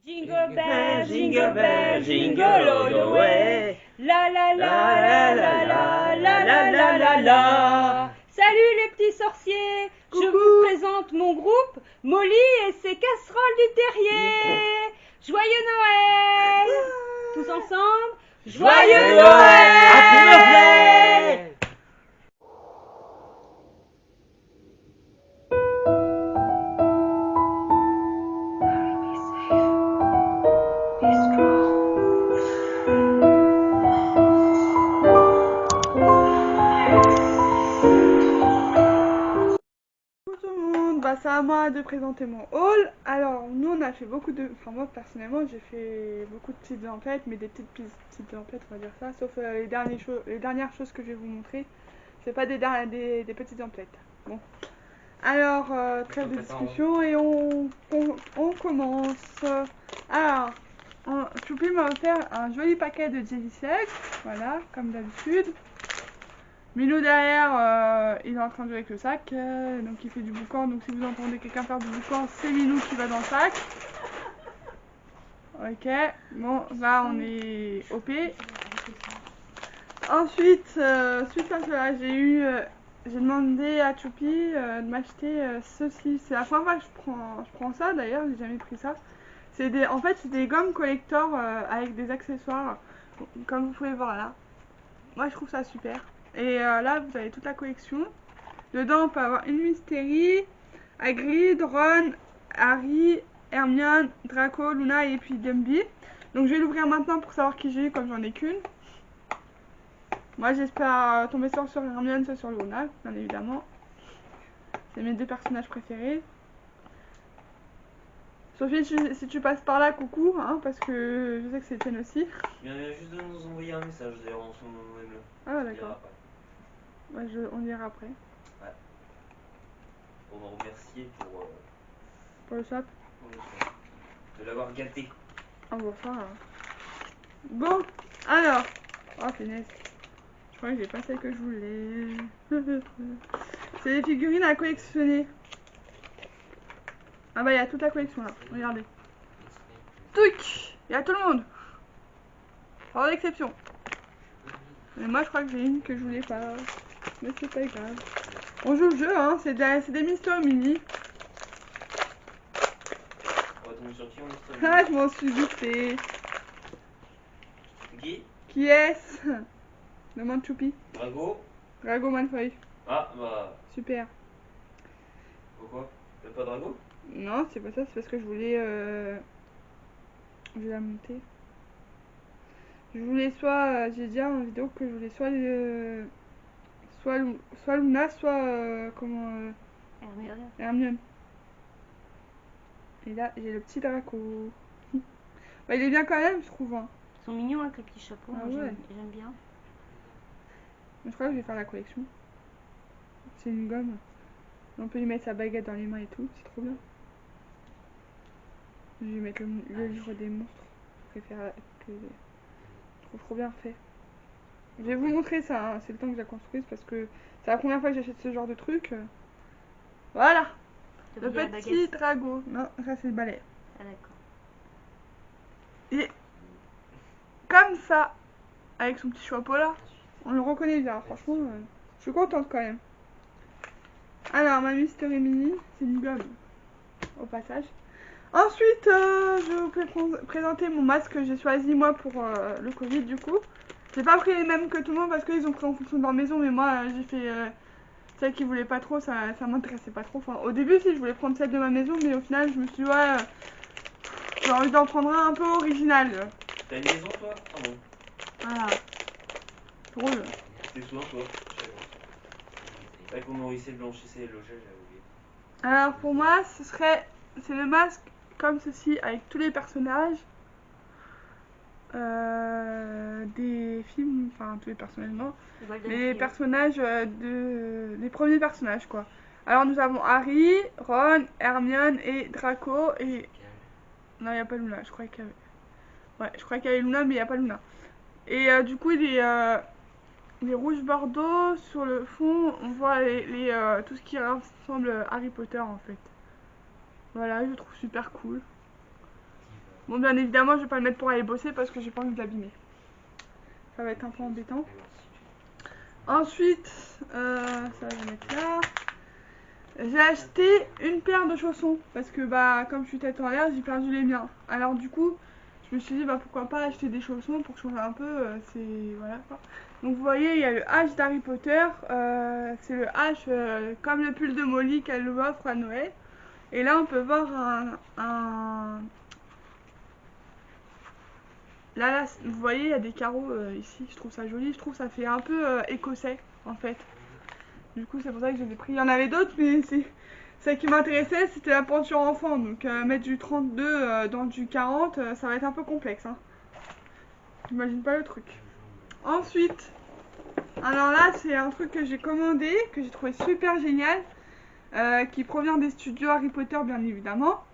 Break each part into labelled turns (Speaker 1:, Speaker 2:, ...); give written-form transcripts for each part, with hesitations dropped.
Speaker 1: Jingle bell, jingle all the way. La la la la la la la la la la la. Salut les petits sorciers, je vous présente mon groupe, Molly et ses casseroles du terrier. Joyeux Noël. Tous ensemble, joyeux Noël. Happy birthday.
Speaker 2: Tout le monde, c'est à moi de présenter mon haul. Alors, nous on a fait beaucoup de. Enfin, moi personnellement, j'ai fait beaucoup de petites emplettes, mais des petites emplettes, on va dire ça. Sauf les dernières choses que je vais vous montrer. C'est pas des petites emplettes. Bon. Alors, trêve de discussion et on commence. Alors, Choupi m'a offert un joli paquet de jelly sec. Voilà, comme d'habitude. Milou derrière, il est en train de jouer avec le sac, donc il fait du boucan, donc si vous entendez quelqu'un faire du boucan, c'est Milou qui va dans le sac. Ok, bon, là on est OP. Ensuite, suite à cela, j'ai demandé à Choupi de m'acheter ceci. C'est la première fois que je prends ça, d'ailleurs, j'ai jamais pris ça. En fait, c'est des gommes collector avec des accessoires, comme vous pouvez voir là. Moi, je trouve ça super. Et là, vous avez toute la collection. Dedans, on peut avoir une Mystérie, Hagrid, Ron, Harry, Hermione, Draco, Luna et puis Dumby. Donc, je vais l'ouvrir maintenant pour savoir qui j'ai eu, comme j'en ai qu'une. Moi, j'espère tomber soit sur Hermione, soit sur Luna, bien évidemment. C'est mes deux personnages préférés. Sophie, si tu passes par là, coucou, hein, parce que je sais que c'est tienne aussi.
Speaker 3: Il vient juste de nous envoyer un message d'ailleurs en ce moment même là.
Speaker 2: Ah, d'accord. Ouais, on lira après.
Speaker 3: Ouais. On va remercier
Speaker 2: Pour le swap.
Speaker 3: De l'avoir gâté.
Speaker 2: Ah bon, ça. Bon, alors. Oh, finesse. Je crois que j'ai pas celle que je voulais. C'est des figurines à collectionner. Ah bah, il y a toute la collection là. Regardez. Touc. Il y a tout le monde. Hors d'exception. Mais moi, je crois que j'ai une que je voulais pas. Mais c'est pas grave. On joue le jeu, hein. C'est des Mister Mini.
Speaker 3: On va tomber sur qui on est.
Speaker 2: Ah, je m'en suis douté. Qui est-ce? Demande Choupi.
Speaker 3: Drago.
Speaker 2: Drago Malfoy.
Speaker 3: Ah bah.
Speaker 2: Super.
Speaker 3: Pourquoi? T'as pas Drago?
Speaker 2: Non, c'est pas ça, c'est parce que je voulais. Je vais la monter. Je voulais soit. J'ai dit en vidéo que je voulais soit Luna, soit. Comment. Hermione. Et là, j'ai le petit Draco. Bah, il est bien quand même, je trouve. Hein.
Speaker 1: Ils sont mignons avec le petit chapeau,
Speaker 2: Ah ouais.
Speaker 1: j'aime bien.
Speaker 2: Je crois que je vais faire la collection. C'est une gomme. On peut lui mettre sa baguette dans les mains et tout, c'est trop bien. Je vais lui mettre le livre des monstres. Je préfère que. Je trouve trop bien fait. Je vais vous montrer ça, hein. C'est le temps que je la construise parce que c'est la première fois que j'achète ce genre de truc. Voilà. Le petit Drago. Non, ça c'est le balai.
Speaker 1: Ah d'accord.
Speaker 2: Et comme ça, avec son petit chapeau là, on le reconnaît bien. Franchement, je suis contente quand même. Alors, ma Mystery Mini, c'est une gomme, au passage. Ensuite, je vais vous présenter mon masque que j'ai choisi moi pour le Covid du coup. J'ai pas pris les mêmes que tout le monde parce qu'ils ont pris en fonction de leur maison, mais moi j'ai fait celle qui voulait pas trop, ça m'intéressait pas trop. Enfin, au début, si je voulais prendre celle de ma maison, mais au final, je me suis dit, ouais, j'ai envie d'en prendre un peu original.
Speaker 3: T'as une maison toi? Ah bon.
Speaker 2: Voilà. Drôle.
Speaker 3: C'est souvent toi. C'est vrai qu'on nourrissait, blanchissait et logeait, j'avais oublié.
Speaker 2: Alors pour moi, c'est le masque comme ceci avec tous les personnages des films, enfin tous les personnellement, les personnages les premiers personnages quoi. Alors nous avons Harry, Ron, Hermione et Draco et non il n'y a pas Luna, je croyais qu'il y avait. Ouais, je croyais qu'il y avait Luna mais il n'y a pas Luna. Et du coup les rouges bordeaux sur le fond, on voit tout ce qui ressemble à Harry Potter en fait. Voilà, je trouve super cool. Bon, bien évidemment, je vais pas le mettre pour aller bosser parce que j'ai pas envie de l'abîmer. Ça va être un peu embêtant. Ensuite, ça je vais mettre là. J'ai acheté une paire de chaussons parce que bah comme je suis tête en l'air, j'ai perdu les miens. Alors du coup, je me suis dit bah pourquoi pas acheter des chaussons pour changer un peu. C'est voilà quoi. Donc vous voyez, il y a le H d'Harry Potter. C'est le H comme le pull de Molly qu'elle nous offre à Noël. Et là on peut voir Là, vous voyez, il y a des carreaux ici, je trouve ça joli, je trouve ça fait un peu écossais en fait. Du coup, c'est pour ça que je les ai pris. Il y en avait d'autres, mais celle qui m'intéressait, c'était la pointure enfant. Donc, mettre du 32 dans du 40, ça va être un peu complexe. Hein. J'imagine pas le truc. Ensuite, alors là, c'est un truc que j'ai commandé, que j'ai trouvé super génial, qui provient des studios Harry Potter, bien évidemment.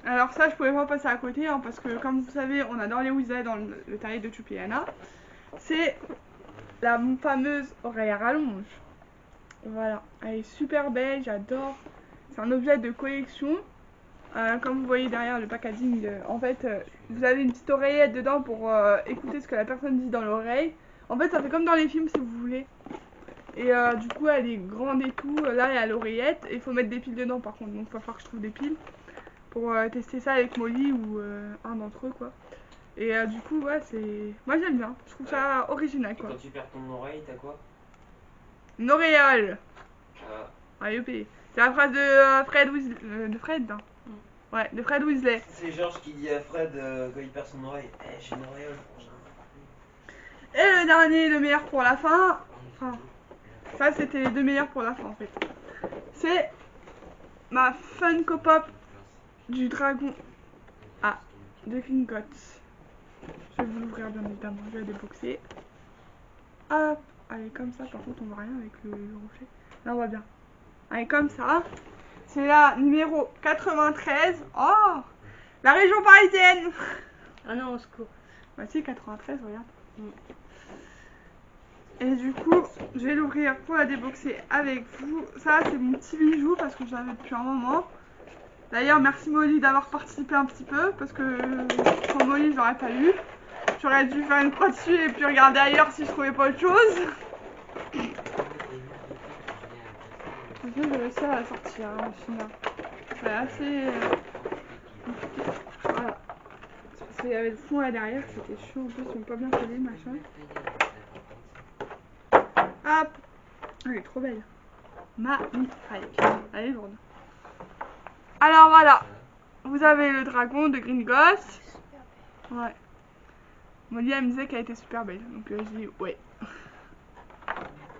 Speaker 2: Alors ça, je pouvais pas passer à côté, hein, parce que comme vous savez, on adore les Weasley dans le terrier de Choupi et Anna. C'est la fameuse oreille à rallonge. Voilà, elle est super belle, j'adore. C'est un objet de collection. Comme vous voyez derrière le packaging, en fait, vous avez une petite oreillette dedans pour écouter ce que la personne dit dans l'oreille. En fait, ça fait comme dans les films si vous voulez. Et du coup, elle est grande et tout. Là, il y a l'oreillette. Et il faut mettre des piles dedans par contre. Donc, il va falloir que je trouve des piles pour tester ça avec Molly ou un d'entre eux, quoi. Et du coup, ouais, c'est. Moi, j'aime bien. Je trouve ça original, quoi.
Speaker 3: Et quand tu perds ton oreille, t'as quoi?
Speaker 2: Une auréole.
Speaker 3: Ah.
Speaker 2: Ah, youpi. C'est la phrase de Fred Weasley. De Fred, hein. Ouais, de Fred Weasley.
Speaker 3: C'est Georges qui dit à Fred quand il perd son oreille, j'ai une auréole, frangin.
Speaker 2: Et le dernier, le meilleur pour la fin. Enfin, ça, c'était les deux meilleurs pour la fin, en fait. C'est ma Funko Pop du dragon. Ah, de Gringotts. Je vais vous l'ouvrir, bien évidemment. Je vais la déboxer. Hop, elle est comme ça. Par contre, on voit rien avec le reflet. Là, on voit bien. Elle est comme ça. C'est la numéro 93. Oh, la région parisienne.
Speaker 1: Ah non, au secours.
Speaker 2: Bah si, 93, regarde. Et du coup, je vais l'ouvrir pour la déboxer avec vous. Ça, c'est mon petit bijou parce que j'avais depuis un moment. D'ailleurs, merci Molly d'avoir participé un petit peu parce que sans Molly, j'aurais pas eu. J'aurais dû faire une croix dessus et puis regarder ailleurs si je trouvais pas autre chose. J'ai réussi à la sortir, hein, au final. C'est assez compliqué. Voilà. Parce qu'il y avait le fond là derrière, c'était chiant. En plus, ils sont pas bien collés, machin. Hop! Elle est trop belle. Magnifique. Elle est lourde. Alors voilà. Vous avez le dragon de Gringotts. Ouais. Molly, elle me disait qu'elle était super belle. Donc je dis ouais.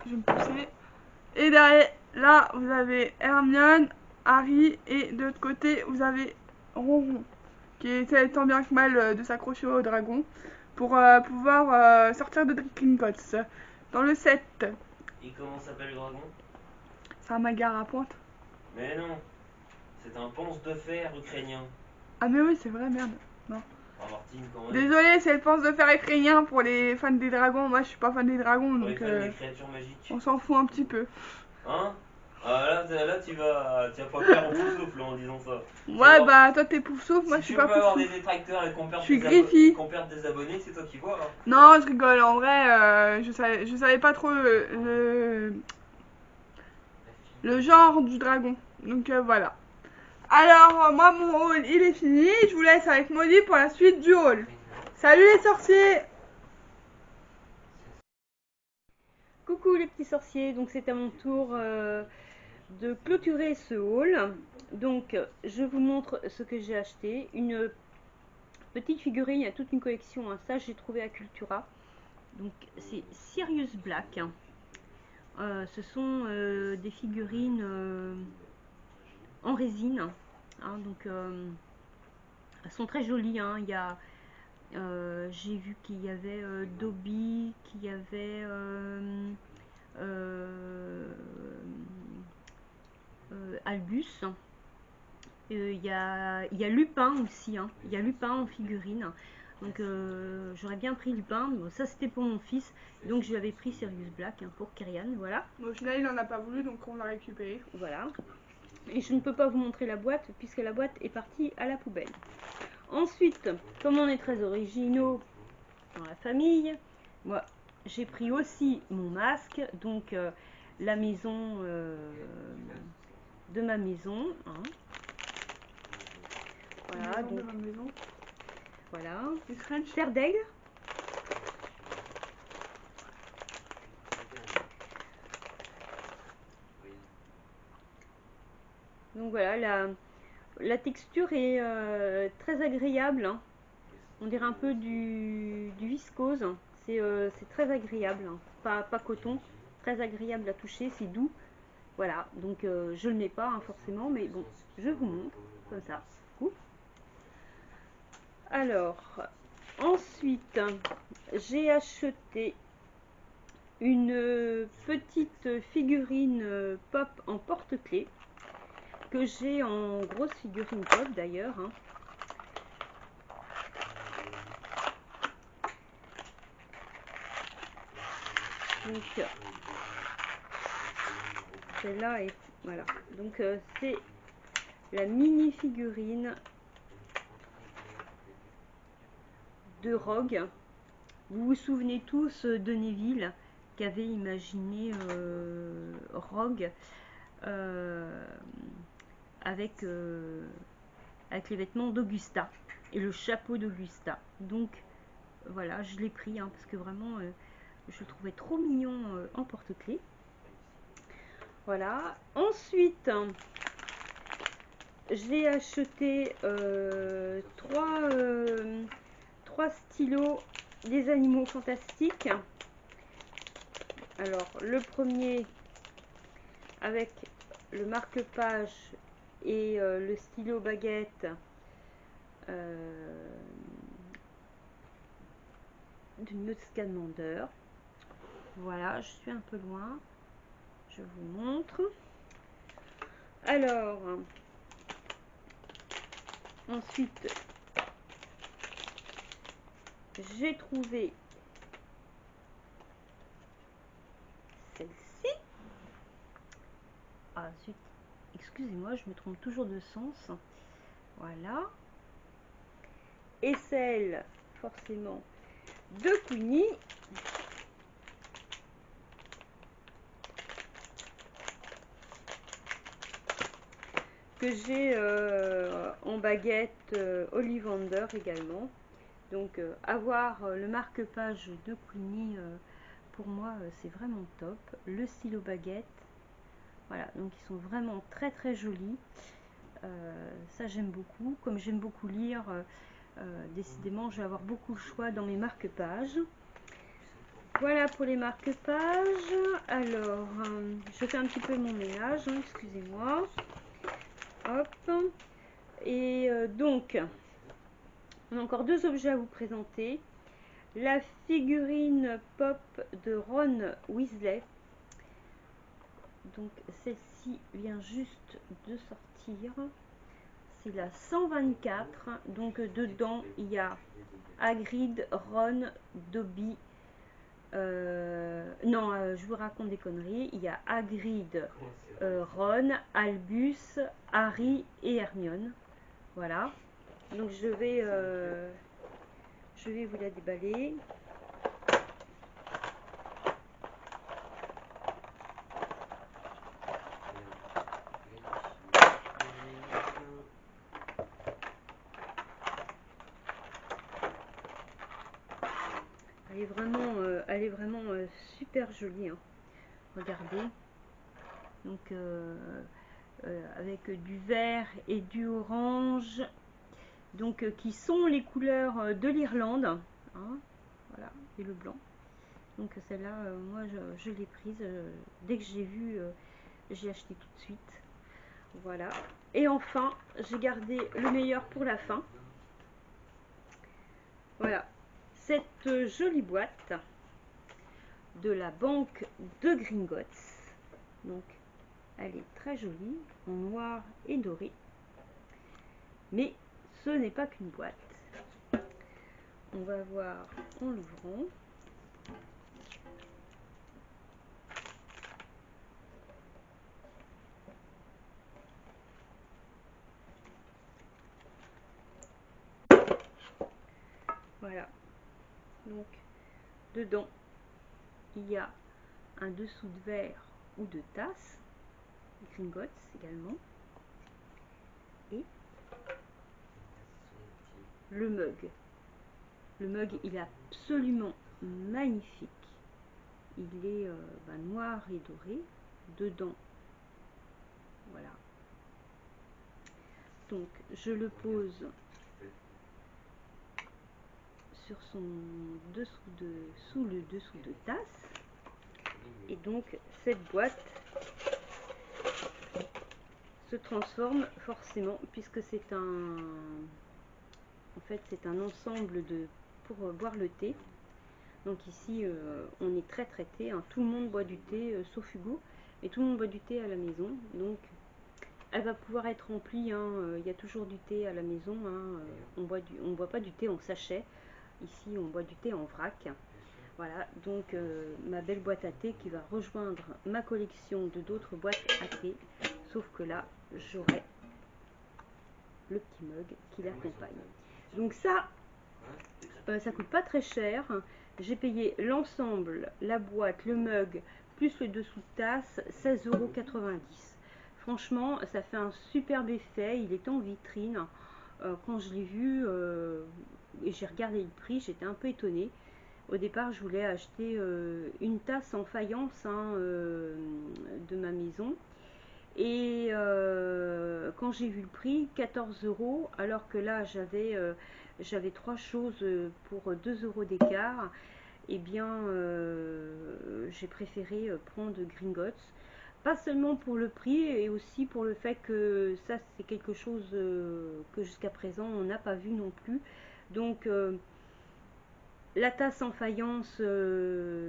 Speaker 2: Je vais me pousser. Et derrière, là, vous avez Hermione, Harry. Et de l'autre côté, vous avez Ronron. Qui essaie tant bien que mal de s'accrocher au dragon. Pour pouvoir sortir de Gringotts. Dans le 7.
Speaker 3: Et comment s'appelle le dragon?
Speaker 2: C'est un magare à pointe.
Speaker 3: Mais non, c'est un ponce de fer ukrainien.
Speaker 2: Ah mais oui, c'est vrai, merde. Non.
Speaker 3: Ah, Martine, quand même.
Speaker 2: Désolé, c'est le pense de fer ukrainien pour les fans des dragons. Moi, je suis pas fan des dragons,
Speaker 3: Pour les
Speaker 2: donc
Speaker 3: fans des créatures magiques.
Speaker 2: on s'en fout un petit peu.
Speaker 3: Hein? Ah là tu vas pas faire en tout souffle en disant ça.
Speaker 2: Ouais, bah toi t'es pouf souffle, moi
Speaker 3: si
Speaker 2: je suis
Speaker 3: tu
Speaker 2: pas
Speaker 3: veux
Speaker 2: pouf
Speaker 3: avoir des
Speaker 2: souffle.
Speaker 3: détracteurs et qu'on perde,
Speaker 2: Je suis Griffy.
Speaker 3: qu'on perde des abonnés, c'est toi qui vois. Hein.
Speaker 2: Non, je rigole. En vrai, je savais pas trop le genre du dragon. Donc voilà. Alors, moi, mon haul, il est fini. Je vous laisse avec Molly pour la suite du haul. Salut les sorciers!
Speaker 1: Coucou les petits sorciers, donc c'est à mon tour de clôturer ce haul. Donc je vous montre ce que j'ai acheté. Une petite figurine, il y a toute une collection, hein. Ça j'ai trouvé à Cultura. Donc c'est Sirius Black. Ce sont des figurines en résine. Hein, donc elles sont très jolies. Hein. Il y a j'ai vu qu'il y avait Dobby, qu'il y avait Albus. Il y a Lupin aussi. Hein. Il y a Lupin en figurine. Donc j'aurais bien pris Lupin. Bon, ça c'était pour mon fils. Donc je lui avais pris Sirius Black, hein, pour Kyrian. Voilà.
Speaker 2: Au final, il en a pas voulu, donc on l'a récupéré.
Speaker 1: Voilà. Et je ne peux pas vous montrer la boîte puisque la boîte est partie à la poubelle. Ensuite, comme on est très originaux dans la famille, moi j'ai pris aussi mon masque, donc la maison de ma maison. Hein. Voilà, donc
Speaker 2: de ma maison.
Speaker 1: voilà.
Speaker 2: Du French.
Speaker 1: Terre d'aigle. Donc voilà, la texture est très agréable. Hein. On dirait un peu du viscose. C'est très agréable. Hein. Pas coton. Très agréable à toucher. C'est doux. Voilà. Donc je le mets pas hein, forcément. Mais bon, je vous montre. Comme ça. Oups. Alors, ensuite, j'ai acheté une petite figurine pop en porte-clés que j'ai en grosse figurine pop d'ailleurs. Hein. Donc celle-là est voilà. Donc c'est la mini figurine de Rogue. Vous vous souvenez tous de Neville qui avait imaginé Rogue avec les vêtements d'Augusta et le chapeau d'Augusta. Donc voilà, je l'ai pris hein, parce que vraiment je le trouvais trop mignon en porte-clés. Voilà. Ensuite, j'ai acheté trois stylos des animaux fantastiques. Alors, le premier avec le marque-page et le stylo baguette de Newt Scamander. Voilà, je suis un peu loin. Je vous montre. Alors, ensuite, j'ai trouvé celle-ci. Ah zut, excusez-moi, je me trompe toujours de sens. Voilà. Et celle, forcément, de Queenie. Que j'ai en baguette Ollivander également. Donc avoir le marque-page de Queenie pour moi c'est vraiment top. Le stylo baguette, voilà, donc ils sont vraiment très très jolis. Ça j'aime beaucoup. Comme j'aime beaucoup lire, décidément je vais avoir beaucoup de choix dans mes marque-pages. Voilà pour les marque-pages. Alors je fais un petit peu mon ménage, hein, excusez-moi. Hop. Et donc, on a encore deux objets à vous présenter. La figurine pop de Ron Weasley. Donc, celle-ci vient juste de sortir. C'est la 124. Donc, dedans, il y a Hagrid, Ron, Dobby. Non, je vous raconte des conneries. Il y a Hagrid, Ron, Albus, Harry et Hermione. Voilà. Donc je vais vous la déballer. Elle est vraiment super jolie. Hein. Regardez. Donc avec du vert et du orange. Donc qui sont les couleurs de l'Irlande. Hein. Voilà. Et le blanc. Donc celle-là, moi je l'ai prise. Dès que j'ai vu, j'ai acheté tout de suite. Voilà. Et enfin, j'ai gardé le meilleur pour la fin. Voilà. Cette jolie boîte de la banque de Gringotts. Donc, elle est très jolie, en noir et doré. Mais ce n'est pas qu'une boîte. On va voir en l'ouvrant. Voilà. Donc, dedans, il y a un dessous de verre ou de tasse, Gringotts également, et le mug. Le mug, il est absolument magnifique. Il est noir et doré. Dedans, voilà. Donc, je le pose sur son sous le dessous de tasse. Et donc, cette boîte se transforme forcément, puisque c'est en fait, c'est un ensemble pour boire le thé. Donc ici, on est très thé, hein. Tout le monde boit du thé, sauf Hugo, et tout le monde boit du thé à la maison. Donc, elle va pouvoir être remplie, hein. Il y a toujours du thé à la maison, hein. On boit pas du thé en sachet. Ici, on boit du thé en vrac. Voilà, donc ma belle boîte à thé qui va rejoindre ma collection de d'autres boîtes à thé. Sauf que là, j'aurai le petit mug qui l'accompagne. Donc ça coûte pas très cher. J'ai payé l'ensemble, la boîte, le mug, plus le dessous de tasse, 16,90 €. Franchement, ça fait un superbe effet. Il est en vitrine. Quand je l'ai vu et j'ai regardé le prix, j'étais un peu étonnée. Au départ, je voulais acheter une tasse en faïence, hein, de ma maison. Et quand j'ai vu le prix, 14 €, alors que là j'avais trois choses pour 2 € d'écart, et bien j'ai préféré prendre Gringotts, pas seulement pour le prix, et aussi pour le fait que ça c'est quelque chose que jusqu'à présent on n'a pas vu non plus. Donc la tasse en faïence de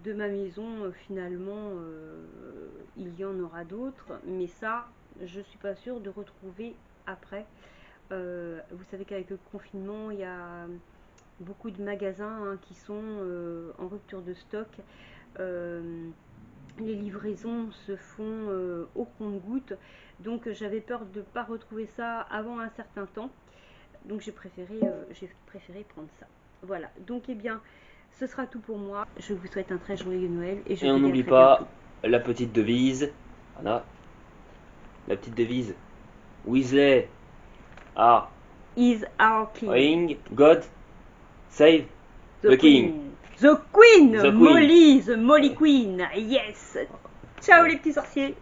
Speaker 1: ma maison, finalement, il y en aura d'autres, mais ça, je suis pas sûre de retrouver après. Vous savez qu'avec le confinement, il y a beaucoup de magasins, hein, qui sont en rupture de stock. Les livraisons se font au compte-gouttes, donc j'avais peur de ne pas retrouver ça avant un certain temps. Donc j'ai préféré prendre ça. Voilà, donc eh bien, ce sera tout pour moi. Je vous souhaite un très joyeux Noël et je
Speaker 4: Et on
Speaker 1: vous dis à
Speaker 4: n'oublie
Speaker 1: très
Speaker 4: pas
Speaker 1: bientôt.
Speaker 4: la petite devise. Voilà. La petite devise. Weasley are
Speaker 1: Is our king.
Speaker 4: praying God save the king.
Speaker 1: The queen.
Speaker 4: The queen.
Speaker 1: Molly, the Molly queen. Yes. Ciao les petits sorciers.